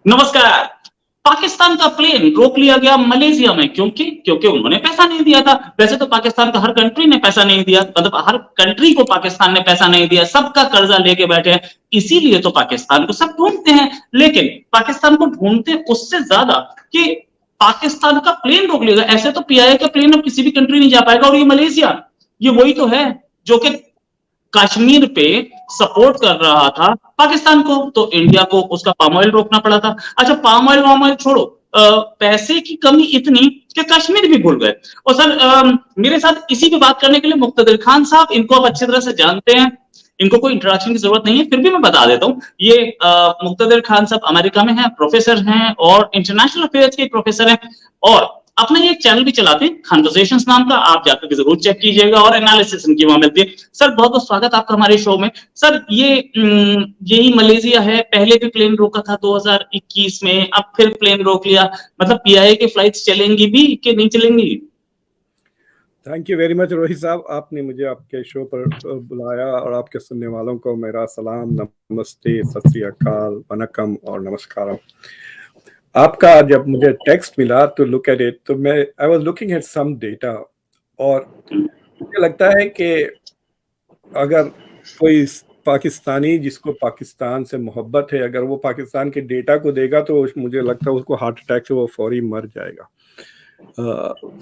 नमस्कार। पाकिस्तान का प्लेन रोक लिया गया मलेशिया में, क्योंकि उन्होंने पैसा नहीं दिया था। वैसे तो पाकिस्तान का हर कंट्री ने पैसा नहीं दिया, मतलब हर कंट्री को पाकिस्तान ने पैसा नहीं दिया, सबका कर्जा लेके बैठे हैं। इसीलिए तो पाकिस्तान को सब ढूंढते हैं। लेकिन पाकिस्तान को ढूंढते उससे ज्यादा कि पाकिस्तान का प्लेन रोक लिया गया। ऐसे तो पीआईए का प्लेन अब किसी भी कंट्री नहीं जा पाएगा। और ये मलेशिया, ये वही तो है जो कि कश्मीर पे सपोर्ट कर रहा था पाकिस्तान को, तो इंडिया को उसका पाम ऑयल रोकना पड़ा था। अच्छा, पाम ऑयल छोड़ो, पैसे की कमी इतनी कि कश्मीर भी भूल गए। और सर, मेरे साथ इसी पे बात करने के लिए मुक्तदिर खान साहब, इनको आप अच्छी तरह से जानते हैं, इनको कोई इंट्रोडक्शन की जरूरत नहीं है, फिर भी मैं बता देता हूँ। ये मुक्तदिर खान साहब अमेरिका में हैं, प्रोफेसर हैं और इंटरनेशनल अफेयर्स के प्रोफेसर हैं, और अपना ये चैनल भी चलाते हैं कन्वर्सेशंस नाम का। आप जाकर के जरूर चेक कीजिएगा, और एनालिसिस इनकी वहां मिलती है। सर, बहुत बहुत स्वागत आपका हमारे शो में। सर, यही मलेशिया है, पहले भी प्लेन रोका था 2021 में, अब फिर प्लेन रोक लिया। मतलब पीआईए की फ्लाइट्स चलेंगी भी कि नहीं चलेंगी? Thank you very much Rohit साहब, आपने मुझे आपके शो पर बुलाया, और आपके सुनने वालों को मेरा सलाम, नमस्ते, सत श्री अकाल, वनकम और नमस्कार। आपका जब मुझे टेक्स्ट मिला तो लुक एट इट, तो मैं I was looking at some data, और मुझे लगता है कि अगर कोई पाकिस्तानी जिसको पाकिस्तान से मोहब्बत है, अगर वो पाकिस्तान के डेटा को देगा तो मुझे लगता है उसको हार्ट अटैक से वो फौरी मर जाएगा।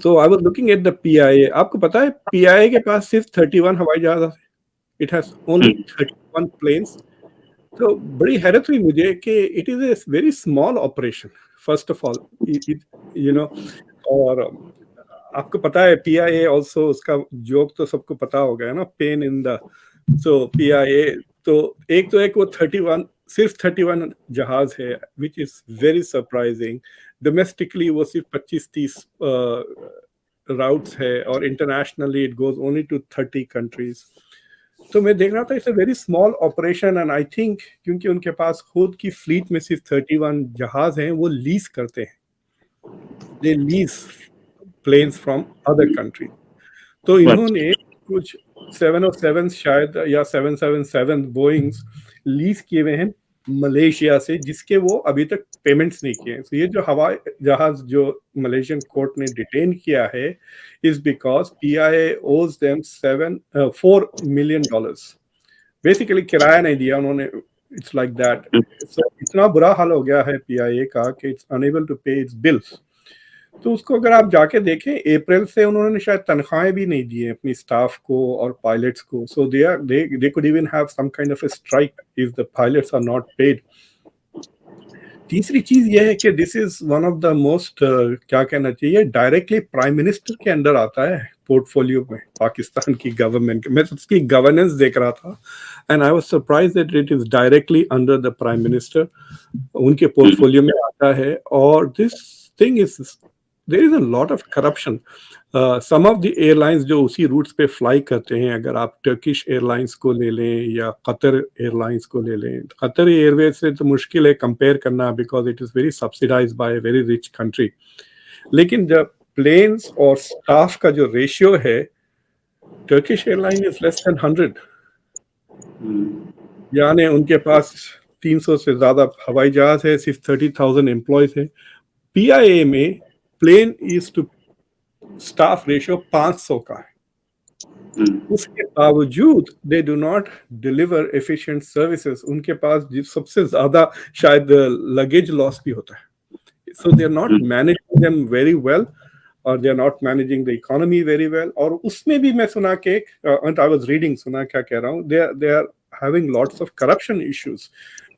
So I was looking at the PIA. आपको पता है PIA के पास सिर्फ 31 हवाई जहाज है। It has only 31 planes. तो बड़ी हैरत हुई मुझे कि it is a very small operation. First of all, you know, और आपको पता है PIA also, उसका जोक तो सबको पता हो गया ना, pain in the, so PIA, तो एक वो 31, सिर्फ 31 जहाज है, which is very surprising. Domestically वो सिर्फ 25-30 राउट्स है, और internationally it goes only to 30 countries. तो मैं देख रहा था it's a very small operation, and I think क्योंकि उनके पास खुद की फ्लीट में सिर्फ 31 जहाज हैं, वो लीज करते हैं, they lease planes from other country. तो इन्होंने कुछ 707 शायद या 777 बोइंग्स लीज किए हुए हैं मलेशिया से, जिसके वो अभी तक पेमेंट्स नहीं किए हैं। तो ये जो हवाई जहाज जो मलेशियन कोर्ट ने डिटेन किया है, इज बिकॉज पीआईए ओज देम $4 मिलियन। बेसिकली किराया नहीं दिया उन्होंने, इट्स लाइक दैट। सो इतना बुरा हाल हो गया है पीआईए का कि इट्स अनेबल टू पे इट्स बिल्स। तो उसको अगर आप जाके देखें, अप्रैल से उन्होंने शायद तनख्वाहें भी नहीं दी है अपनी स्टाफ को और पायलट्स को। So they could even have some kind of a strike if the pilots are not paid. तीसरी चीज ये है कि this is one of the most, क्या कहना चाहिए, डायरेक्टली प्राइम मिनिस्टर के अंडर आता है पोर्टफोलियो में पाकिस्तान की गवर्नमेंट के। मैं उसकी गवर्नेंस देख रहा था, and I was surprised that it is directly under the prime minister, उनके पोर्टफोलियो में आता है। और this thing is, there is a lot of corruption. Some of the airlines जो उसी रूट्स पे फ्लाई करते हैं, अगर आप टर्किश एयरलाइंस को ले लें या कतर एयरलाइंस को ले लें, कतर एयरवेज से तो मुश्किल है कंपेयर करना, because it is very subsidized by a very rich country. लेकिन जब प्लेन्स और स्टाफ का जो रेशियो है, Turkish airline is less than 100, यानी उनके पास 300 से ज़्यादा हवाई जहाज है, सिर्फ 30,000 एम्प्लॉयज है। पीआईए में plane is to staff ratio 500 का है। उसके बावजूद they do not deliver efficient services. उनके पास सबसे ज्यादा शायद लगेज लॉस भी होता है। So they are not managing them very well, और they are not managing the economy very well. और उसमें भी मैं सुना के, आई वाज रीडिंग, सुना क्या कह रहा हूँ, they are having lots of corruption issues.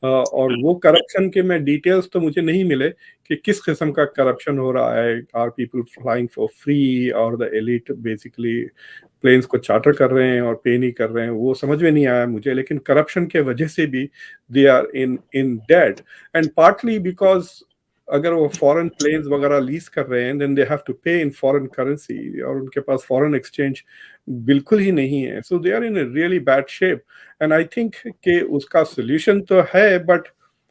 और वो करप्शन के मैं डिटेल्स तो मुझे नहीं मिले कि किस किस्म का करप्शन हो रहा है। Are people flying for free, और द एलिट बेसिकली प्लेन्स को चार्टर कर रहे हैं और पे नहीं कर रहे हैं, वो समझ में नहीं आया मुझे। लेकिन करप्शन के वजह से भी they are in debt, and partly because अगर वो फॉरेन प्लेन्स वगैरह लीज कर रहे हैं, देन दे हैव टू पे इन फॉरेन करेंसी, और उनके पास फॉरेन एक्सचेंज बिल्कुल ही नहीं है। So they are in a really bad shape, and I think कि उसका सोल्यूशन तो है, but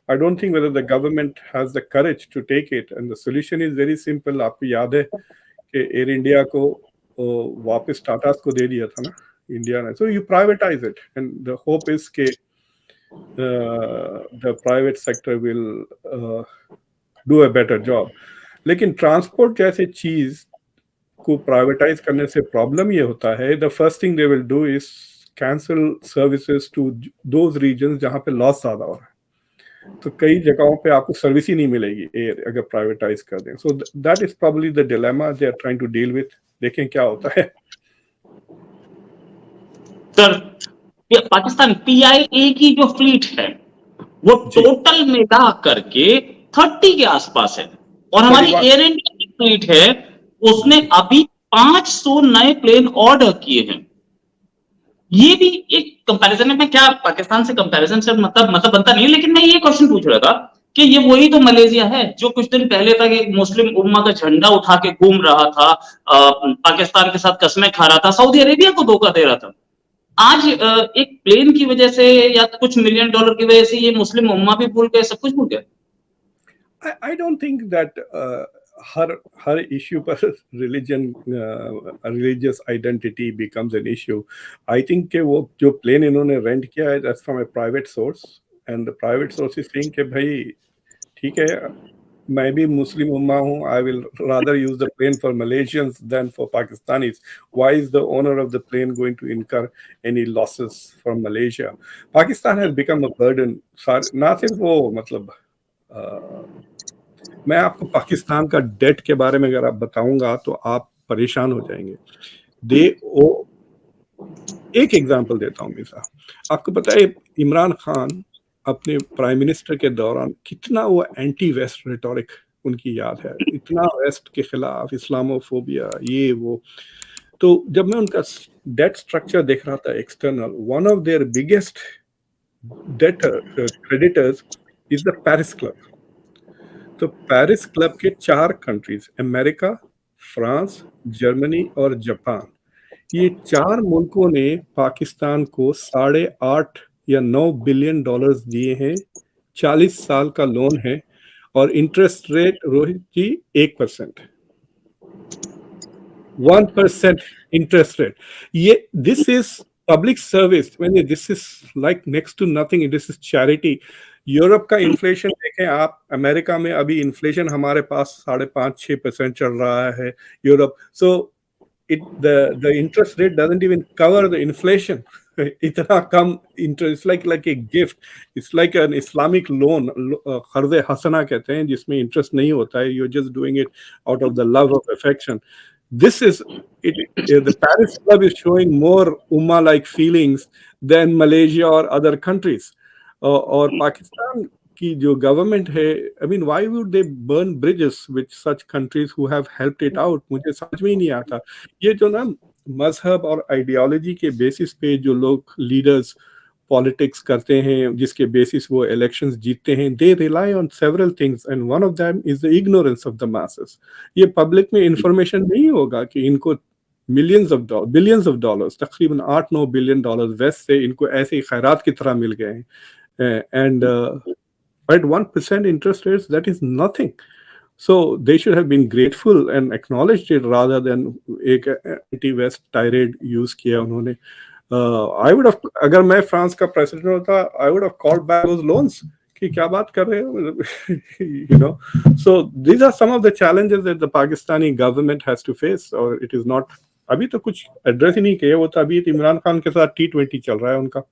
I don't think whether the government has the courage to take it, and the solution is very simple. आपको याद है कि air India को वापस टाटा को दे दिया था ना इंडिया ने, so you privatize it, and the hope is कि the private sector will do a better job. लेकिन ट्रांसपोर्ट जैसे चीज को प्राइवेटाइज करने से प्रॉब्लम ये होता है, the first thing they will do is cancel services to those regions जहाँ पे लॉस ज्यादा हो रहा है। तो कई जगहों पे आपको सर्विस ही नहीं मिलेगी एयर अगर प्राइवेटाइज कर दें। So that is probably the dilemma they are trying to deal with. देखें क्या होता है। सर, पाकिस्तान PIA की जो फ्लीट है वो जी, टोटल मिला करके 30 के आसपास है, और हमारी 31। एयर इंडिया की फ्लीट है उसने जी, अभी 500 नए प्लेन ऑर्डर किए हैं। ये भी एक कंपैरिजन है। मैं क्या पाकिस्तान से कंपैरिजन से मतलब बनता नहीं है, लेकिन मैं ये क्वेश्चन पूछ रहा था कि ये वही तो मलेशिया है जो कुछ दिन पहले तक एक मुस्लिम उम्मा का झंडा उठा के घूम रहा था, पाकिस्तान के साथ कस्में खा रहा था, सऊदी अरेबिया को धोखा दे रहा था। आज एक प्लेन की वजह से या कुछ मिलियन डॉलर की वजह से ये मुस्लिम उम्मा भी भूल गए, सब कुछ भूल गए। I don't think that हर इश्यू पर religion religious identity becomes an issue. I think कि वो जो प्लेन इन्होंने रेंट किया है that's from a private source and the private source is saying कि भाई ठीक है, मैं भी मुस्लिम उम्मा हूँ, I will rather use the plane for Malaysians than for Pakistanis. Why is the owner of the plane going to incur any losses from Malaysia? Pakistan has become a burden. ना सिर्फ वो मतलब मैं आपको पाकिस्तान का डेट के बारे में अगर आप बताऊंगा तो आप परेशान हो जाएंगे। दे ओ एक एग्जांपल देता हूं मिसा, आपको पता है इमरान खान अपने प्राइम मिनिस्टर के दौरान कितना वो एंटी वेस्ट रेटोरिक उनकी याद है, इतना वेस्ट के खिलाफ इस्लामोफोबिया ये वो। तो जब मैं उनका डेट स्ट्रक्चर देख रहा था external, one of their biggest debtor creditors is the Paris club. तो पेरिस क्लब के 4 कंट्रीज अमेरिका, फ्रांस, जर्मनी और जापान, ये 4 मुल्कों ने पाकिस्तान को 8.5 या 9 बिलियन डॉलर्स दिए हैं। 40 साल का लोन है और interest rate Rohit ji 1%, 1% interest rate. This is public service. This is like next to nothing. This is charity. Europe का इन्फ्लेशन देखें आप, अमेरिका में अभी इन्फ्लेशन हमारे पास 5.5-6% चल रहा है Europe. So the interest rate doesn't even cover the inflation. इतना कम interest, like a gift. It's like an Islamic loan, कर्ज हसना कहते हैं, जिसमें इंटरेस्ट नहीं होता है, you're just doing it out of the love of affection. This is it. The Paris Club is showing more Ummah-like feelings than Malaysia or other countries. और पाकिस्तान की जो गवर्नमेंट है, I mean, why would they burn bridges with such countries who have helped it out? मुझे समझ में ही नहीं आता। ये जो ना मजहब और आइडियोलॉजी के बेसिस पे जो लोग लीडर्स पॉलिटिक्स करते हैं, जिसके बेसिस वो इलेक्शंस जीतते हैं, they rely on several things and one of them is the ignorance of the masses. ये पब्लिक में इंफॉर्मेशन नहीं होगा कि इनको बिलियंस ऑफ डॉलर्स, तकरीबन 8-9 बिलियन डॉलर्स वेस्ट से इनको ऐसे ही खैरात की तरह मिल गए हैं, and at 1% interest rates, that is nothing. So they should have been grateful and acknowledged it rather than एक anti-West tirade use किया उन्होंने। I would have, अगर मैं फ्रांस का प्रेसिडेंट होता, I would have called back those loans कि क्या बात कर रहे हो, you know. So these are some of the challenges that the Pakistani government has to face, or it is not, अभी तो कुछ एड्रेस ही नहीं किया। वो तो अभी इमरान खान के साथ T20 चल रहा है उनका।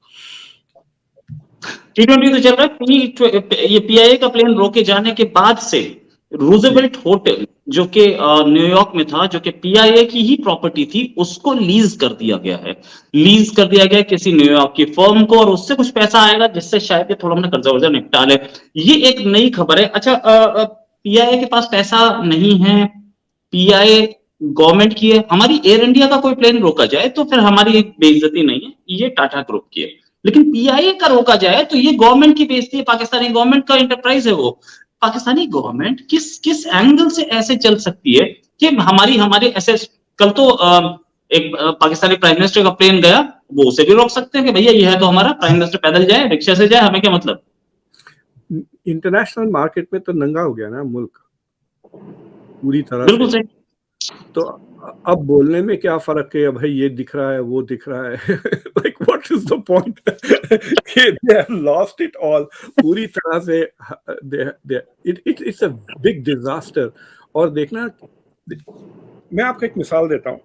T20 तो चल रहा है। ये PIA का प्लेन रोके जाने के बाद से रूजवेल्ट होटल जो कि न्यूयॉर्क में था, जो कि PIA की ही प्रॉपर्टी थी, उसको लीज कर दिया गया है। लीज कर दिया गया किसी न्यूयॉर्क की फर्म को, और उससे कुछ पैसा आएगा जिससे शायद थोड़ा अपना कर्जा वर्जा निपटा ले। ये एक नई खबर है। अच्छा, PIA के पास पैसा नहीं है, PIA गवर्नमेंट की है। हमारी एयर इंडिया का कोई प्लेन रोका जाए तो फिर हमारी बेइज्जती नहीं है, ये टाटा ग्रुप की है। लेकिन PIA का रोका जाए तो ये गवर्नमेंट की बेइज्जती है, पाकिस्तानी गवर्नमेंट का इंटरप्राइज है वो। पाकिस्तानी गवर्नमेंट किस एंगल से ऐसे चल सकती है कि हमारे ऐसे, कल तो एक पाकिस्तानी प्राइम मिनिस्टर का प्लेन गया, वो उसे भी रोक सकते हैं कि भैया ये है तो हमारा प्राइम मिनिस्टर पैदल जाए, रिक्शा से जाए, हमें क्या मतलब। इंटरनेशनल मार्केट में तो नंगा हो गया ना मुल्क पूरी तरह बिल्कुल से। सही। तो अब बोलने में क्या फर्क है, भाई ये दिख रहा है वो दिख रहा है like what is the point कि they have lost it all पूरी तरह से। It's a big disaster. और देखना, मैं आपको एक मिसाल देता हूँ,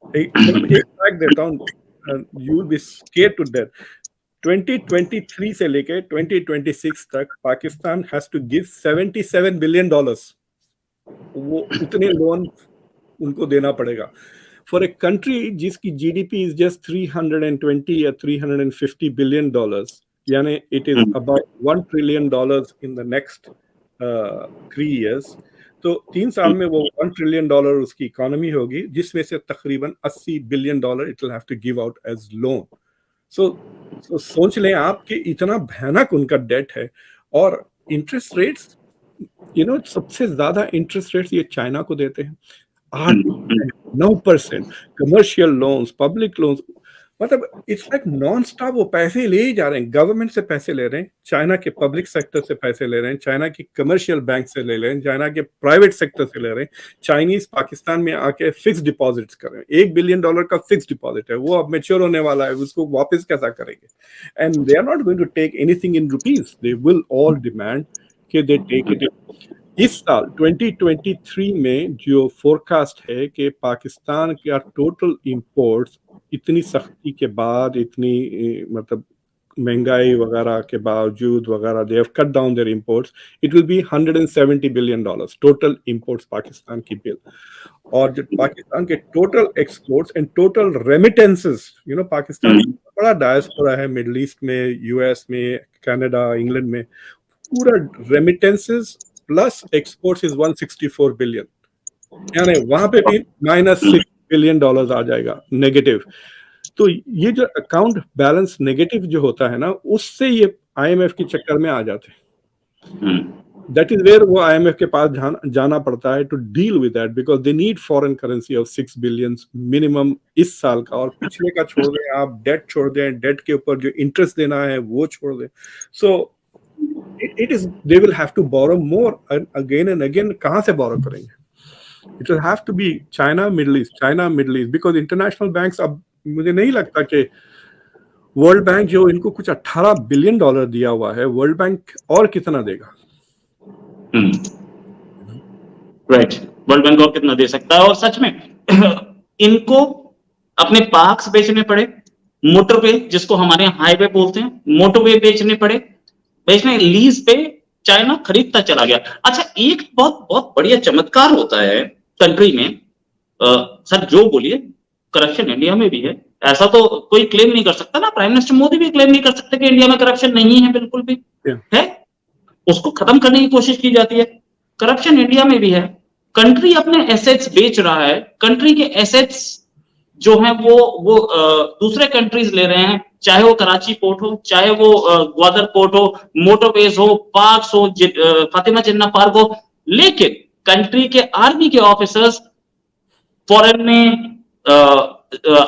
मतलब एक फैक्ट देता हूँ, you will be scared to death. 2023 से लेके 2026 तक Pakistan has to give $77 billion. वो उतने लोन उनको देना पड़ेगा फॉर ए कंट्री जिसकी जीडीपी इज जस्ट 320 या $350 बिलियन, यानी it is about $1 trillion in the next 3 years। तो 3 साल में वो $1 ट्रिलियन उसकी इकोनॉमी होगी, जिसमें से तकरीबन $80 billion it will have to give out as loan. So सोच लें आप कि इतना भयानक उनका डेट है। और इंटरेस्ट रेट्स, सबसे ज्यादा इंटरेस्ट रेट्स ये चाइना को देते हैं, 8%, 9%। कमर्शियल लोन्स, पब्लिक लोन्स, मतलब इट्स लाइक नॉन स्टॉप वो पैसे ले ही जा रहे हैं। गवर्नमेंट से पैसे ले रहे हैं, चाइना के पब्लिक सेक्टर से पैसे ले रहे हैं, चाइना की कमर्शियल बैंक से ले रहे हैं, चाइना के प्राइवेट सेक्टर से ले रहे हैं। चाइनीज पाकिस्तान में आके फिक्स डिपॉजिट्स कर रहे हैं। $1 बिलियन का फिक्स डिपॉजिट है, वो अब मेच्योर होने वाला है, उसको वापस कैसा करेंगे? And they are not going to take anything in rupees, they will all demand कि दे टेक इट। इस साल 2023 में जो फोरकास्ट है कि पाकिस्तान का टोटल इंपोर्ट्स इतनी सख्ती के बाद, इतनी मतलब महंगाई वगैरह के बावजूद वगैरह, they have cut down their imports, it will be $170 billion total imports Pakistan की बिल। और जो पाकिस्तान के total exports and total remittances, Pakistan बड़ा डायस्पोरा है मिडिल ईस्ट में, यूएस में, कनाडा, इंग्लैंड में, पूरा remittances plus exports is 164 billion, यानी वहां पे भी -$6 बिलियन आ जाएगा नेगेटिव। तो ये जो अकाउंट बैलेंस नेगेटिव जो होता है ना, उससे ये आईएमएफ के चक्कर में आ जाते हैं। दैट इज वेयर वो आईएमएफ के पास जाना पड़ता है to deal with that, because they need foreign currency of 6 billion minimum इस साल का। और पिछले का छोड़ दें आप, डेट छोड़ दें, डेट के ऊपर जो इंटरेस्ट देना है वो छोड़ दें। सो it is, they will have to borrow more again and again। कहां से borrow करेंगे? It will have to be China Middle East, because international banks, अब मुझे नहीं लगता कि वर्ल्ड बैंक जो इनको कुछ $18 बिलियन दिया हुआ है, वर्ल्ड बैंक और कितना देगा? राइट, वर्ल्ड बैंक और कितना दे सकता है? और सच में इनको अपने पार्क्स बेचने पड़े, मोटरवे जिसको हमारे यहाँ हाईवे बोलते हैं, मोटरवे बेचने पड़े, बेचने लीज पे चाइना खरीदता चला गया। अच्छा, एक बहुत बहुत बढ़िया चमत्कार होता है कंट्री में, सर जो बोलिए, करप्शन इंडिया में भी है, ऐसा तो कोई क्लेम नहीं कर सकता ना। प्राइम मिनिस्टर मोदी भी क्लेम नहीं कर सकते कि इंडिया में करप्शन नहीं है, बिल्कुल भी है, उसको खत्म करने की कोशिश की जाती है। करप्शन इंडिया में भी है। कंट्री अपने एसेट्स बेच रहा है, कंट्री के एसेट्स जो है वो दूसरे कंट्रीज ले रहे हैं, चाहे वो कराची पोर्ट हो, चाहे वो ग्वादर पोर्ट हो, मोटरवेज हो, पार्क्स हो, फातिमा जिन्ना पार्क हो, लेकिन कंट्री के आर्मी के ऑफिसर्स फॉरेन में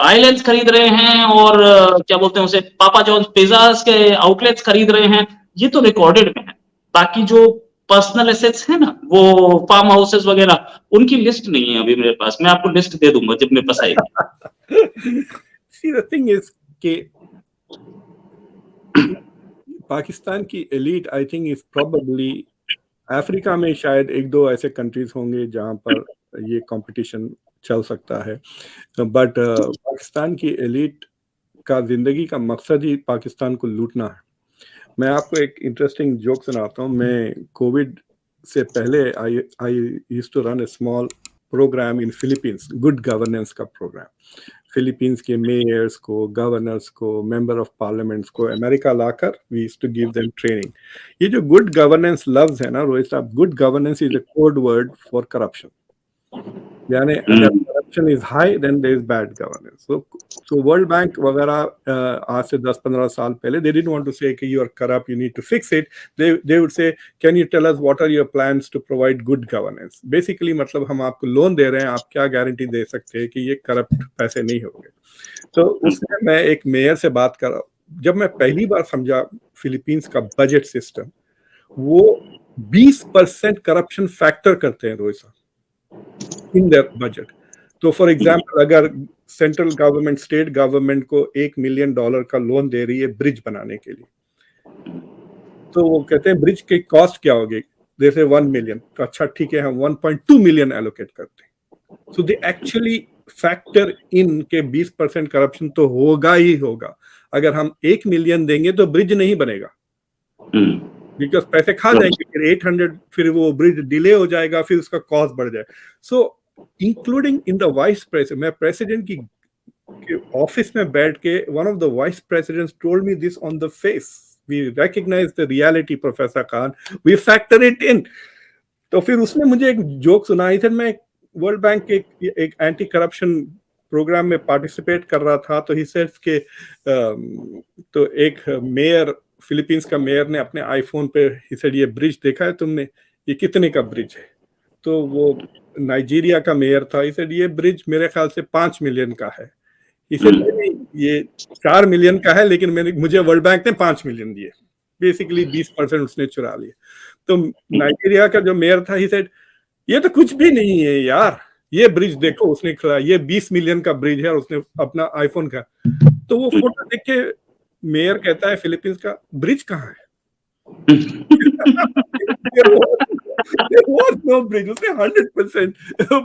आइलैंड्स खरीद रहे हैं और क्या बोलते हैं उसे, पापा जॉन्स पिज्जाज के आउटलेट्स खरीद रहे हैं। ये तो रिकॉर्डेड में है। बाकी जो पर्सनल एसेट्स है ना, वो फार्म हाउसेस वगैरह, उनकी लिस्ट नहीं है अभी मेरे पास। मैं आपको लिस्ट दे दूंगा जब मेरे पास आएगी। See, the thing is कि पाकिस्तान की elite, I think, is probably, Africa में शायद एक दो ऐसे कंट्रीज होंगे जहां पर ये कंपटीशन चल सकता है, बट पाकिस्तान की एलीट का जिंदगी का मकसद ही पाकिस्तान को लूटना है। मैं आपको एक इंटरेस्टिंग जोक सुनाता हूँ। मैं कोविड से पहले I used to run a small program in Philippines, good governance का प्रोग्राम। फिलीपींस के मेयर्स को, गवर्नर्स को, मेंबर ऑफ पार्लियामेंट्स को अमेरिका लाकर we used to give them training. ये जो गुड गवर्नेंस लफ्ज है ना रोहित साहब, good governance is a code word for corruption. यानी अगर corruption is high then there is bad governance. So world bank वगैरह आज से 10-15 साल पहले they didn't want to say कि you are corrupt, you need to fix it. They would say can you tell us what are your plans to provide good governance. Basically मतलब हम आपको loan दे रहे हैं, आप क्या गारंटी दे सकते हैं कि ये करप्ट पैसे नहीं होंगे। तो उसमें मैं एक मेयर से बात कर रहा हूँ, जब मैं पहली बार समझा फिलीपींस का बजट सिस्टम, वो 20% करप्शन फैक्टर करते हैं रोहित साहब इन देयर बजट। तो फॉर एग्जाम्पल अगर सेंट्रल गवर्नमेंट स्टेट गवर्नमेंट को $1 मिलियन का लोन दे रही है ब्रिज बनाने के लिए, तो वो कहते हैं ब्रिज की कॉस्ट क्या होगी, जैसे 1 मिलियन, तो अच्छा ठीक है हम 1.2 मिलियन एलोकेट करते हैं। सो दे एक्चुअली फैक्टर इन के 20% करप्शन तो होगा ही होगा। अगर हम 1 मिलियन देंगे तो ब्रिज नहीं बनेगा, बिकॉज पैसे खा जाएंगे, फिर 800, फिर वो ब्रिज डिले हो जाएगा, फिर उसका कॉस्ट बढ़ जाए। So including in the vice president, मैं प्रेसिडेंट की ऑफिस में बैठ के, one of the vice presidents told me this on the face, we recognize the reality professor Khan, we factor it in. तो फिर उसने मुझे एक जोक सुनाई थी, मैं वर्ल्ड बैंक के एक एंटी करप्शन प्रोग्राम में पार्टिसिपेट कर रहा था, तो ही सेड के तो एक मेयर, फिलीपींस का मेयर ने अपने आईफोन पे ही सेड ये ब्रिज देखा है तुमने, ये कितने का ब्रिज है? तो वो नाइजीरिया का मेयर था, ही सेड ये ब्रिज मेरे ख्याल से 5 मिलियन का है। ही सेड नहीं, ये 4 मिलियन का है, लेकिन मुझे वर्ल्ड बैंक ने 5 मिलियन दिए। बेसिकली 20% उसने चुरा लिए। तो नाइजीरिया का जो मेयर था, ही सेड ये तो कुछ भी नहीं है यार, ये ब्रिज देखो, उसने खड़ा, ये 20 मिलियन का ब्रिज है, और उसने अपना आईफोन का, तो वो फोटो देख के मेयर कहता है फिलीपींस का, ब्रिज कहाँ है? There was no bridge, उसने 100%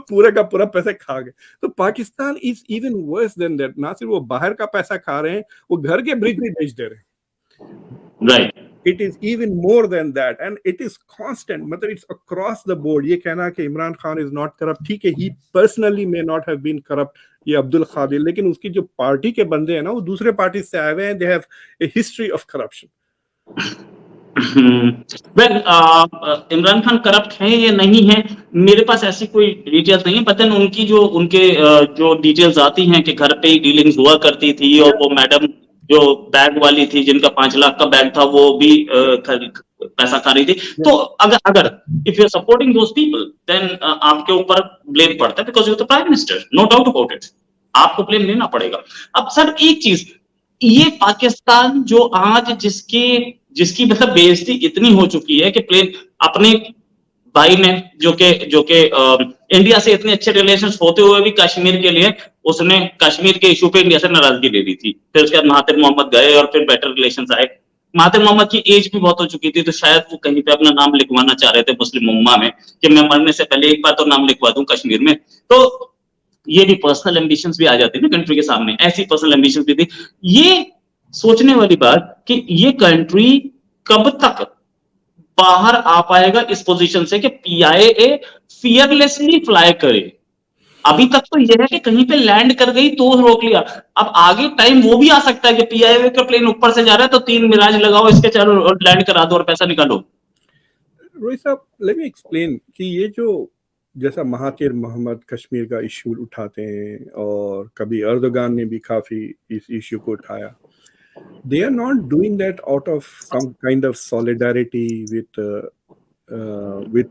पूरा का पूरा पैसा खा गए। तो Pakistan is even worse than that, ना सिर्फ वो बाहर का पैसा खा रहे हैं, वो घर के ब्रिज भी बेच दे रहे हैं। Right, It is even more than that, and it is constant, मतलब it's across the board। ये कहना कि Imran Khan is not corrupt, ठीक है, he personally may not have been corrupt, ये अब्दुल खादिर, लेकिन उसकी जो पार्टी के बंदे हैं ना, वो दूसरे पार्टी से आए हुए हैं, they have a history of corruption। Well, Imran Khan corrupt है या नहीं है, मेरे पास ऐसी कोई डिटेल्स नहीं है, बट देन उनकी उनके जो डिटेल्स आती हैं कि घर पे ही डीलिंग्स हुआ करती थी, और वो मैडम जो बैग वाली थी, जिनका 5 लाख का बैग था, वो भी पैसा खा रही थी। तो अगर if you are supporting those people, then आपके ऊपर ब्लेम पड़ता है, because you are the prime minister, no doubt about it, आपको ब्लेम लेना पड़ेगा। अब सर एक चीज, ये पाकिस्तान जो आज जिसकी मतलब बेइज्जती इतनी हो चुकी है कि प्लेन अपने भाई ने, जो के इंडिया से इतने अच्छे रिलेशंस होते हुए भी कश्मीर के लिए उसने कश्मीर के इशू पे इंडिया से नाराजगी ले ली थी। फिर उसके बाद महातिर मोहम्मद गए और फिर बेटर रिलेशंस आए। महातिर मोहम्मद की एज भी बहुत हो चुकी थी, तो शायद वो कहीं पे अपना नाम लिखवाना चाह रहे थे मुस्लिम उम्मा में, कि मैं मरने से पहले एक बार तो नाम लिखवा दूं कश्मीर में। तो ये भी पर्सनल एम्बिशंस भी आ जाती है ना कंट्री के सामने, ऐसी पर्सनल एम्बिशंस भी थी। ये सोचने वाली बात कि ये कंट्री कब तक बाहर आ पाएगा इस पोजीशन से कि पीआईए फियरलेसली फ्लाई करे। अभी तक तो यह है कि कहीं पे लैंड कर गई तो रोक लिया, अब आगे टाइम वो भी आ सकता है कि पीआईए का प्लेन ऊपर से जा रहा है तो 3 मिराज लगाओ इसके चारों और लैंड करा दो और पैसा निकालो। रोहित साहब, लेट मी एक्सप्लेन कि ये जो जैसा महातिर मोहम्मद कश्मीर का इशू उठाते हैं, और कभी अर्दोगान ने भी काफी इस इशू को उठाया, they are not doing that out of some kind of solidarity with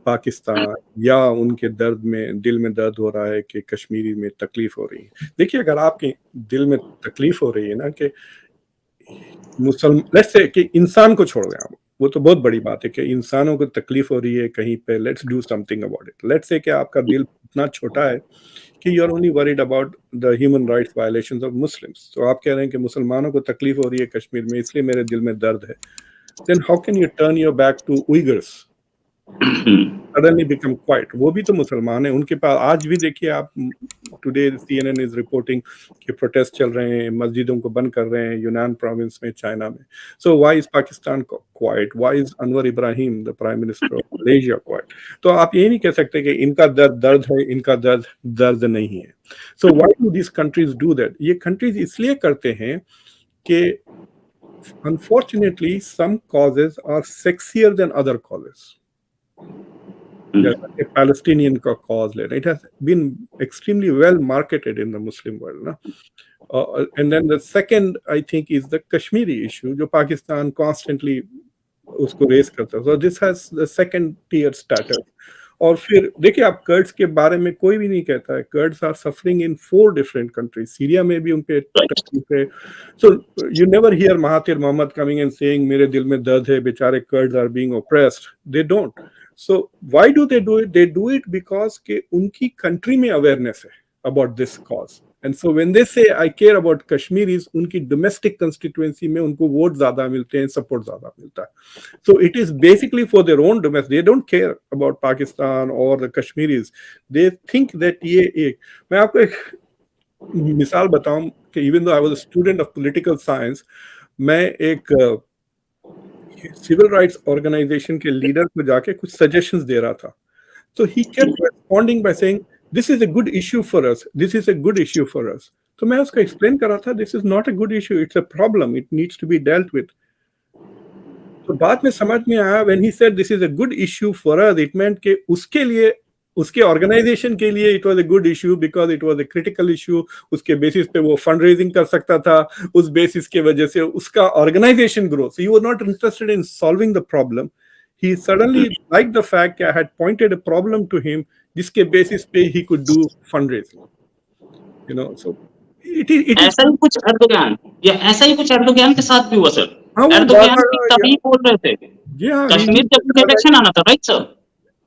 Pakistan, या उनके दर्द में, दिल में दर्द हो रहा है कि कश्मीरी में तकलीफ हो रही है। देखिए, अगर आपके दिल में तकलीफ हो रही है ना कि लेट्स से कि इंसान को छोड़ दें आप, वो तो बहुत बड़ी बात है कि इंसानों को तकलीफ हो रही है कहीं पे, let's do something about it. Let's say कि आपका दिल इतना छोटा है कि you are only worried about the human rights violations of Muslims, तो आप कह रहे हैं कि मुसलमानों को तकलीफ हो रही है कश्मीर में, इसलिए मेरे दिल में दर्द है। Then how can you turn your back to Uyghurs, suddenly become quiet? वो भी तो मुसलमान है, उनके पास आज भी देखिए आप, टुडे CNN इज रिपोर्टिंग कि प्रोटेस्ट चल रहे हैं, मस्जिदों को बंद कर रहे हैं यूनान प्रोविंस में, चाइना में। So why is Pakistan quite? Why is Anwar Ibrahim the prime minister of Malaysia quite? तो आप ये नहीं कह सकते कि इनका दर्द है, इनका दर्द नहीं है। So why do this countries do that? ये कंट्रीज इसलिए करते हैं कि unfortunately some causes are sexier than other causes. जैसा कि पैलेस्टीनियन का कॉज ले रहे, it has been extremely well marketed in the Muslim world ना। And then the second I think is the Kashmiri issue, जो पाकिस्तान कॉन्स्टेंटली उसको रेस करता है। So this has the second tier status. और फिर देखिए, आप कर्ड्स के बारे में कोई भी नहीं कहता है। Kurds are suffering in 4 different countries, Syria में भी उनपे तकलीफ है। So you never hear Mahathir Mohamad coming and saying मेरे दिल में दर्द है, बेचारे Kurds are being oppressed. They don't. So why do they do it? They do it because के उनकी कंट्री में अवेयरनेस है। about this cause. And so when they say I care about Kashmiris, उनकी domestic constituency में उनको vote ज्यादा मिलते हैं, सपोर्ट ज्यादा मिलता है. So it is basically for their own domestic. They don't care about Pakistan or the Kashmiris. They think that ये एक, मैं आपको एक मिसाल बताऊं कि even though I was a student of political science, मैं एक सिविल राइट्स ऑर्गेनाइजेशन के लीडर को जाके कुछ सजेशंस दे रहा था. So he kept responding by saying, "This is a good issue for us. This is a good issue for us." तो मैं उसको एक्सप्लेन कर रहा था, "This is not a good issue. It's a problem. It needs to be dealt with." तो बाद में समझ में आया, when he said this is a good issue for us, it meant कि उसके लिए, उसके ऑर्गेनाइजेशन के लिए it was a good issue because it was a critical issue. उसके बेसिस पे वो फंड रेजिंग कर सकता था, उस बेसिस के वजह से उसका organization grow. So he was not interested in solving the problem. He suddenly liked the fact that I had pointed a problem to him, जिसके बेसिस पे he could do fundraising. You know, so it is ऐसा ही कुछ Erdogan, या ऐसा ही कुछ Erdogan के साथ भी हुआ सर. हाँ, वो एर्दोगान गाजा, भी तभी बोल रहे थे जी हाँ, कश्मीर जब इलेक्शन आना था, right sir.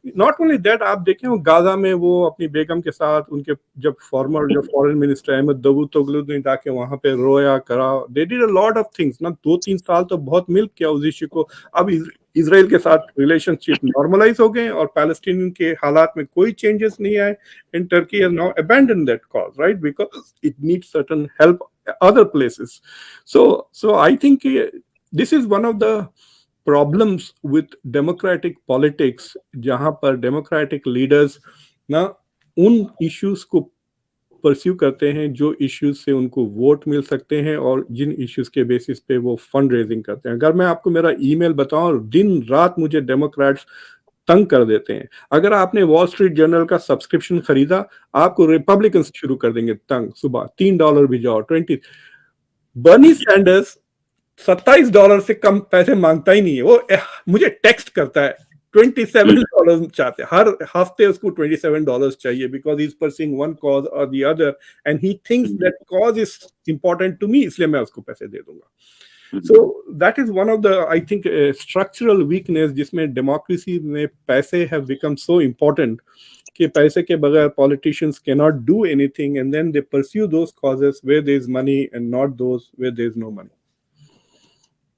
Not only that, आप देखें वो गाजा में वो अपनी बेगम के साथ, उनके जब फॉर्मर जो फॉरेन मिनिस्टर अहमद दावूदोगलू ने जाके वहां पे रोया करा, they did a lot of things ना. 2-3 साल तो बहुत मिल्क किया उस इश्यू को. अब इजराइल के साथ रिलेशनशिप नॉर्मलाइज हो गए और पैलेस्टीनियन के हालात में कोई चेंजेस नहीं आए. And Turkey has now abandon that cause, right, because it needs certain help other places. So I think this is one of the problems with democratic politics, जहां पर democratic leaders ना उन issues को pursue करते हैं जो issues से उनको वोट मिल सकते हैं और जिन इश्यूज के बेसिस पे वो फंड रेजिंग करते हैं. अगर मैं आपको मेरा ईमेल बताऊं, दिन रात मुझे डेमोक्रेट्स तंग कर देते हैं. अगर आपने वॉल स्ट्रीट जर्नल का सब्सक्रिप्शन खरीदा, आपको रिपब्लिकन शुरू कर देंगे तंग. सुबह $3 भी जाओ, 20. बर्नी सैंडर्स $27 से कम पैसे मांगता ही नहीं है. वो मुझे टेक्स्ट करता है, $27 चाहते, हर हफ्ते उसको $27 चाहिए, because he is pursuing one cause और the other end he thinks that cause is important to me, इसलिए मैं उसको पैसे दे दूंगा. So that is one of the, I think, structural weakness जिसमें democracy में पैसे have become so important कि पैसे के बगैर politicians cannot do anything, and then they pursue those causes where there is money and not those where there is no money.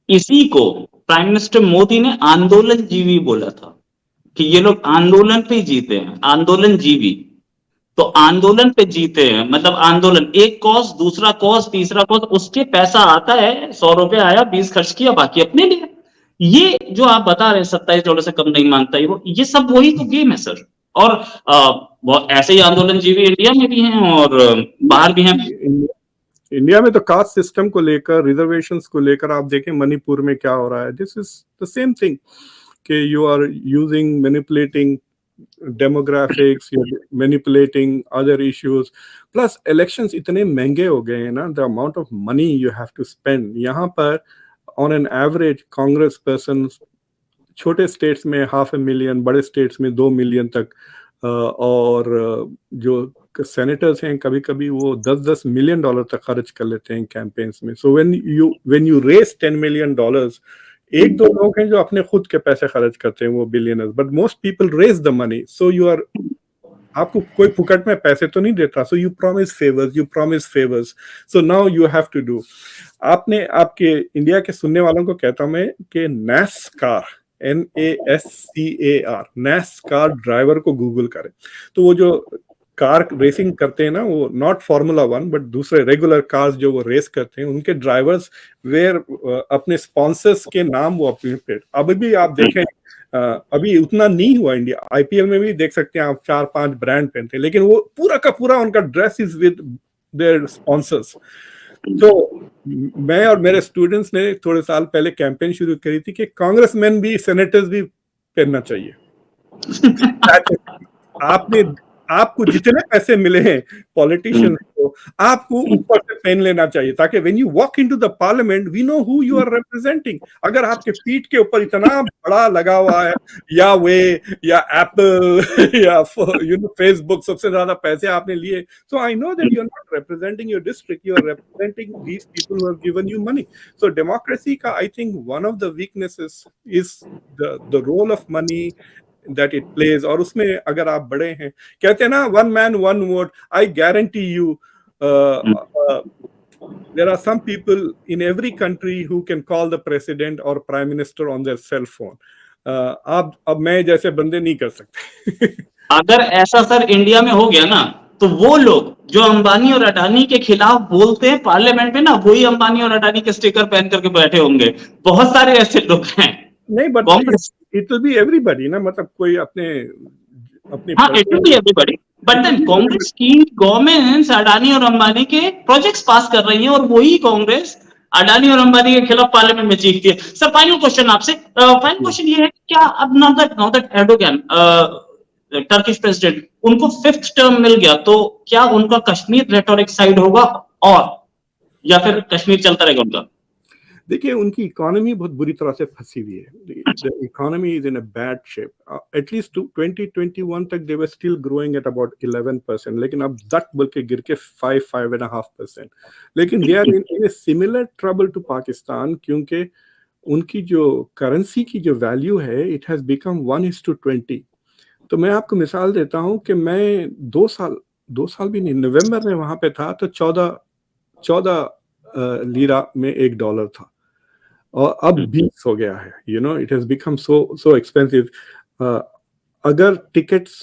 इसी को prime minister Modi ने आंदोलन जीवी बोला था कि ये लोग आंदोलन पे जीते हैं, आंदोलन जीवी. तो आंदोलन पे जीते हैं मतलब आंदोलन, एक कॉज, दूसरा कॉज, तीसरा कॉज, उसके पैसा आता है, $100 आया, 20 खर्च किया, बाकी अपने लिए. ये जो आप बता रहे हैं $27 से कम नहीं मांगता ये सब वही तो गेम है सर. और ऐसे ही आंदोलन जीवी इंडिया में भी हैं और बाहर भी हैं. इंडिया में तो कास्ट सिस्टम को लेकर, रिजर्वेशंस को लेकर आप देखें मणिपुर में क्या हो रहा है. This is the same thing कि you are using, manipulating demographics, you're manipulating other issues. Plus elections इतने महंगे हो गए हैं ना, the amount of money you have to spend. यहाँ पर on an average Congress person छोटे स्टेट्स में $500,000, बड़े स्टेट्स में $2 million तक, और जो सेनेटर्स हैं कभी कभी वो $10 million तक खर्च कर लेते हैं कैंपेन्स में. सो when you raise $10 million, एक दो लोग हैं जो अपने खुद के पैसे खर्च करते हैं, वो billionaires, but most people raise the money. So you are, आपको कोई फुकट में पैसे तो नहीं देता. So you promise favours, so now you have to do. आपने, आपके इंडिया के सुनने वालों को कहता हूं मैं कि NASCAR, NASCAR, NASCAर ड्राइवर को गूगल करें तो वो जो कार रेसिंग करते हैं ना, वो नॉट फार्मूला 1 बट दूसरे रेगुलर कार्स जो वो रेस करते हैं, उनके ड्राइवर्स वेयर अपने स्पॉन्सर्स के नाम वो अपने पे. अभी भी आप देखें, अभी उतना नहीं हुआ, इंडिया IPL में भी देख सकते हैं आप 4-5 ब्रांड पहनते हैं, लेकिन वो पूरा का पूरा उनका dress is with their sponsors. तो मैं और मेरे स्टूडेंट्स ने थोड़े साल पहले कैंपेन शुरू करी थी कि कांग्रेसमैन भी, सेनेटर्स भी पहनना चाहिए. आपको जितने पैसे मिले हैं पॉलिटिशियंस को, आपको ऊपर से पेन लेना चाहिए, ताकि when you walk into the parliament we know who you are representing. अगर आपके पीठ के ऊपर इतना बड़ा लगा हुआ है, या वे, या एप्पल, या फेसबुक, सबसे ज्यादा पैसे आपने लिए, so I know that you are not representing your district, you are representing these people who have given you money. So democracy का I think one of the weaknesses is the role of money that it plays, और उसमें अगर आप बड़े हैं, कहते हैं ना one man one vote, I guarantee you there are some people in every country who can call the president or prime minister on their cell phone. आप अब मैं जैसे बंदे नहीं कर सकते. अगर ऐसा सर इंडिया में हो गया ना, तो वो लोग जो अंबानी और अडानी के खिलाफ बोलते हैं पार्लियामेंट में ना, वही अंबानी और अडानी के स्टिकर पहन करके बैठे होंगे. बहुत सारे ऐसे लोग हैं. नहीं, but Congress, it will be everybody ना, मतलब कोई अपने अपनी हाँ, it will be everybody, but then Congress की गवर्नमेंट अडानी और अंबानी के प्रोजेक्ट्स पास कर रही है, और वही कांग्रेस अडानी और अंबानी के खिलाफ पार्लियामेंट में जीतती है. सर फाइनल क्वेश्चन आपसे, फाइनल क्वेश्चन ये है, क्या अब now that Erdogan Turkish president, उनको 5th टर्म मिल गया, तो क्या उनका कश्मीर रेटोरिक साइड होगा, और या फिर कश्मीर चलता रहेगा उनका? देखिए, उनकी इकोनॉमी बहुत बुरी तरह से फंसी हुई है. The economy is in a bad shape. At least 2021 तक they were still growing at about 11%, लेकिन अब दट बोल के गिर के 5.5%. लेकिन they are in a similar trouble to Pakistan, क्योंकि उनकी जो करेंसी की जो वैल्यू है, इट हैज बिकम 1:20. तो मैं आपको मिसाल देता हूं कि मैं 2 साल भी नहीं, नवंबर में वहां पे था, तो 14 लीरा में $1 था, और अब 20 हो गया है. It has become so expensive. अगर टिकट्स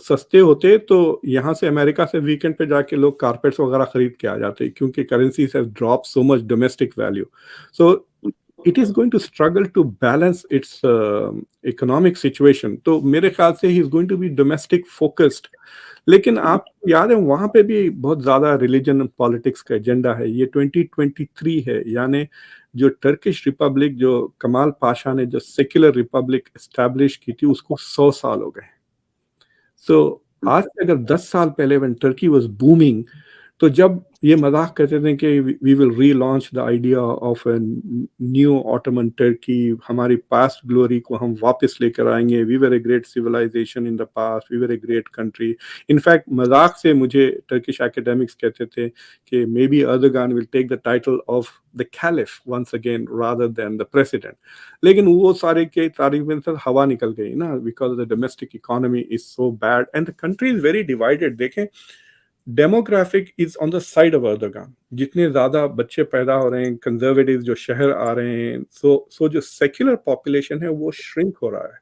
सस्ते होते तो यहाँ से अमेरिका से वीकेंड पे जाके लोग कारपेट्स वगैरह खरीद के आ जाते, क्योंकि currencies have drop so much domestic value. So it is going to struggle to balance its economic situation. तो मेरे ख्याल से he is going to be domestic focused. लेकिन आप याद है, वहां पे भी बहुत ज्यादा रिलीजन पॉलिटिक्स का एजेंडा है. ये 2023 है, यानी जो टर्किश रिपब्लिक, जो कमाल पाशा ने जो सेक्युलर रिपब्लिक एस्टैब्लिश की थी, उसको 100 साल हो गए. सो आज से अगर 10 साल पहले व्हेन टर्की वाज बूमिंग, तो जब ये मजाक करते थे कि we will relaunch the idea of a new Ottoman Turkey, हमारी पास्ट ग्लोरी को हम वापस लेकर आएंगे, we were a great civilization in the past, we were a great country. In fact मजाक से मुझे टर्किश एकेडमिक्स कहते थे कि maybe Erdogan will take the title of the caliph once again rather than the president. लेकिन वो सारे के तारीफ में से हवा निकल गई ना, because the domestic economy is so bad and the country is very divided. देखें, demographic is on the side of Erdogan. जितने ज्यादा बच्चे पैदा हो रहे हैं, कंजर्वेटिव जो शहर आ रहे हैं, सो जो सेक्युलर पॉपुलेशन है वो श्रिंक हो रहा है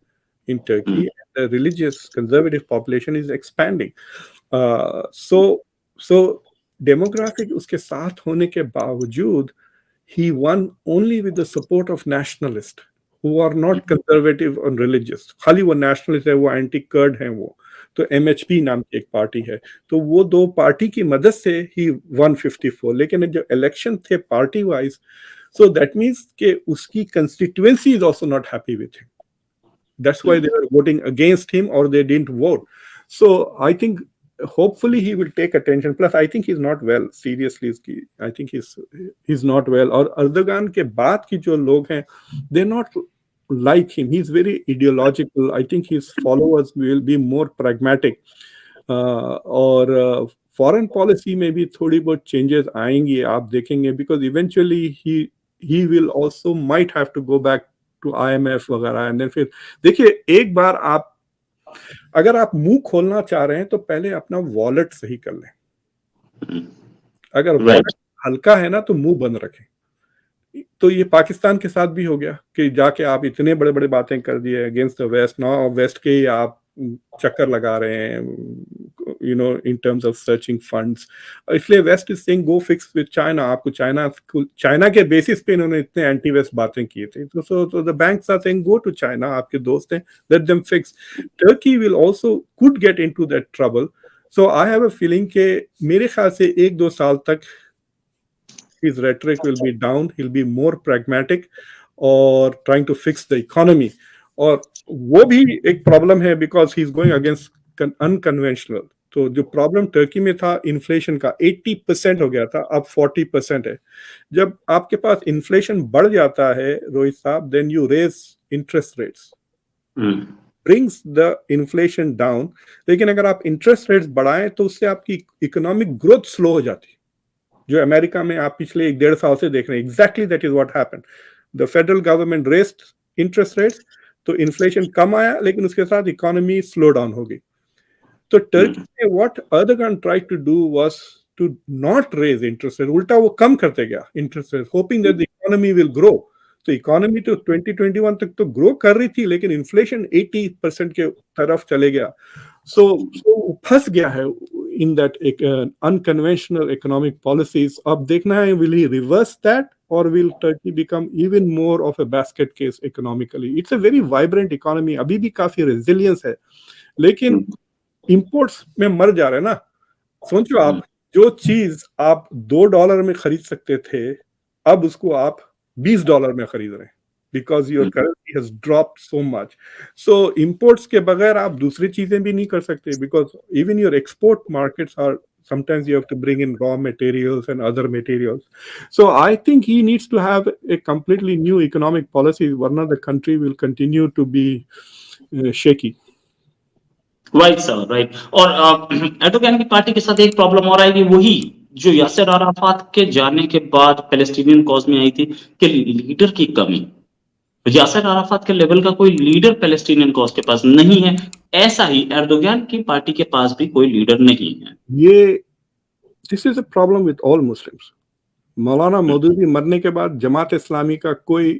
in Turkey. The religious conservative population is expanding. So demographic उसके साथ होने के बावजूद he won only with the support of nationalists who are not conservative और religious. खाली वो nationalist है, वो anti kurd हैं वो. तो MHP नाम की एक पार्टी है, तो वो 2 पार्टी की मदद से ही 154. लेकिन जो इलेक्शन थे party wise, so that means कि उसकी constituency is also not happy with him. That's why they were voting against him, or they didn't vote. So I think hopefully he will take attention. Plus I think he's not well, seriously. I think he's not well. और Erdogan के बाद की जो लोग हैं, they're not like him. He's very ideological. I think his followers will be more pragmatic. और foreign policy में भी थोड़ी बहुत changes आएंगी, आप देखेंगे, because eventually he will also might have to go back to IMF वगैरह. and then फिर देखिए, एक बार आप अगर आप मुंह खोलना चाह रहे हैं तो पहले अपना वॉलेट सही कर लें. अगर वॉलेट हल्का है ना, तो मुंह बंद रखें. तो ये पाकिस्तान के साथ भी हो गया कि जाके आप इतने बड़े बड़े बातें कर दिए against the west. Now west के ही आप चक्कर लगा रहे हैं, in terms of searching funds. इसलिए west is saying go fix with China. आपको चाइना के बेसिस पे इन्होंने इतने एंटी वेस्ट बातें की थी. तो the banks are saying go to China, आपके दोस्त हैं, let them fix. Turkey will also could get into that trouble. So I have a feeling कि मेरे ख्याल से 1-2 साल तक his rhetoric will be down, he'll be more pragmatic or trying to fix the economy. और वो भी एक प्रॉब्लम है, because he's going against unconventional. तो जो प्रॉब्लम टर्की में था इन्फ्लेशन का, 80% हो गया था, अब 40% है. जब आपके पास इन्फ्लेशन बढ़ जाता है रोहित साहब, then you raise interest rates, brings the inflation down. लेकिन अगर आप इंटरेस्ट रेट्स बढ़ाएं तो उससे आपकी इकोनॉमिक ग्रोथ स्लो हो जाती है, जो अमेरिका में आप पिछले 1-1.5 साल से देख रहे हैं. Exactly that is what happened. The federal government raised interest rates, तो इन्फ्लेशन कम आया, लेकिन उसके साथ इकोनॉमी स्लो डाउन हो गई। तो टर्की ने what Erdogan tried to do was to not raise interest rate, उल्टा वो कम करते गया interest rate, hoping that the economy will grow. तो इकोनॉमी तो 2021 तक तो ग्रो कर रही थी, लेकिन इन्फ्लेशन 80% के तरफ चले गया। सो फंस गया है इन दैट एक अनकन्वेंशनल इकोनॉमिक पॉलिसीज। अब देखना है, विल ही रिवर्स दैट और will Turkey become even more of a basket case economically. It's a very vibrant economy, अभी भी काफी रेजिलियंस है, लेकिन इंपोर्ट्स में मर जा रहे हैं ना। सोचो आप, जो चीज आप $2 में खरीद सकते थे, अब उसको आप $20 में खरीद रहे हैं, because your currency has dropped so much. So imports के बगैर आप दूसरी चीजें भी नहीं कर सकते, because even your export markets are sometimes you have to bring in raw materials and other materials. So I think he needs to have a completely new economic policy, warna the country will continue to be shaky. Right sir, right. और Erdogan की party के साथ एक problem और आएगी, वही जो Yasser Arafat के जाने के बाद पैलेस्टीनियन कॉज में आई थी, कि लीडर की कमी। यासिर अराफात के लेवल का कोई लीडर पैलेस्टीनियन कॉज के पास नहीं है, ऐसा ही एर्दोगन की पार्टी के पास भी कोई लीडर नहीं है। ये this is a problem with all Muslims. मौलाना मौदूदी मरने के बाद जमात इस्लामी का कोई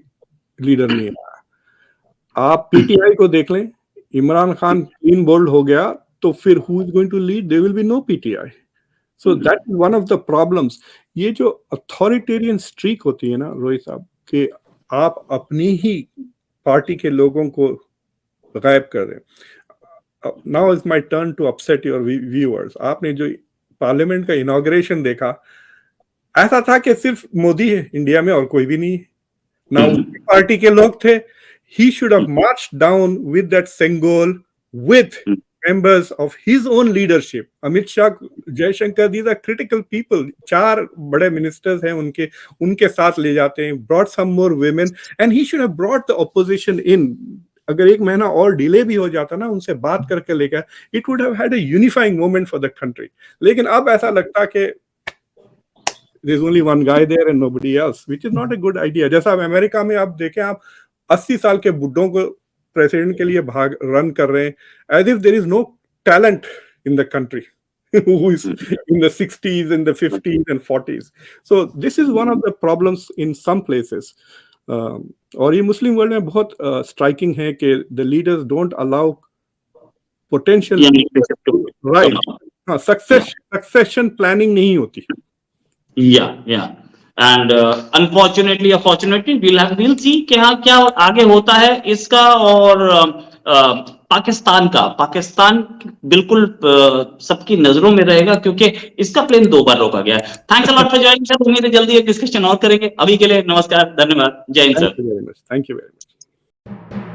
लीडर नहीं आया। आप पीटीआई को देख लें, इमरान खान क्लीन बोल्ड हो गया, तो फिर who is going to lead? There will be no PTI. So that is one of the problems. ये जो अथॉरिटेरियन स्ट्रीक होती है ना रोहित साहब, कि आप अपनी ही पार्टी के लोगों को गायब कर दें। Now is my turn to upset your viewers. आपने जो पार्लियामेंट का इनॉग्रेशन देखा, ऐसा था कि सिर्फ मोदी है इंडिया में और कोई भी नहीं है, ना उसकी पार्टी के लोग थे। He should have marched down with that Sengol with members of his own leadership. Amit Shah, Jaishankar, these are critical people. 4 बड़े ministers हैं उनके साथ ले जाते हैं, brought some more women, and he should have brought the opposition in. अगर 1 महीना और डिले भी हो जाता ना, उनसे बात करके लेकर, it would have had a unifying moment for the country. लेकिन अब ऐसा लगता कि there's only one guy there and nobody else, which is not a good idea. जैसा अमेरिका में आप देखें, आप 80 साल के बुड्ढों को प्रेसिडेंट के लिए रन कर रहे हैं, as if there is no talent in the country who is in the 60s and the 50s and 40s. So this is one of the problems in some places. और ये मुस्लिम world में बहुत striking है कि the leaders don't allow potential right, हाँ, succession planning नहीं होती। Yeah. And unfortunately or fortunately we'll see कि हाँ क्या आगे होता है इसका। और पाकिस्तान बिल्कुल सबकी नजरों में रहेगा, क्योंकि इसका प्लेन 2 बार रोका गया है। Thanks a lot for joining sir, उम्मीद है जल्दी एक डिस्कशन और करेंगे। अभी के लिए नमस्कार, धन्यवाद, जय Hind sir. Thank you very much.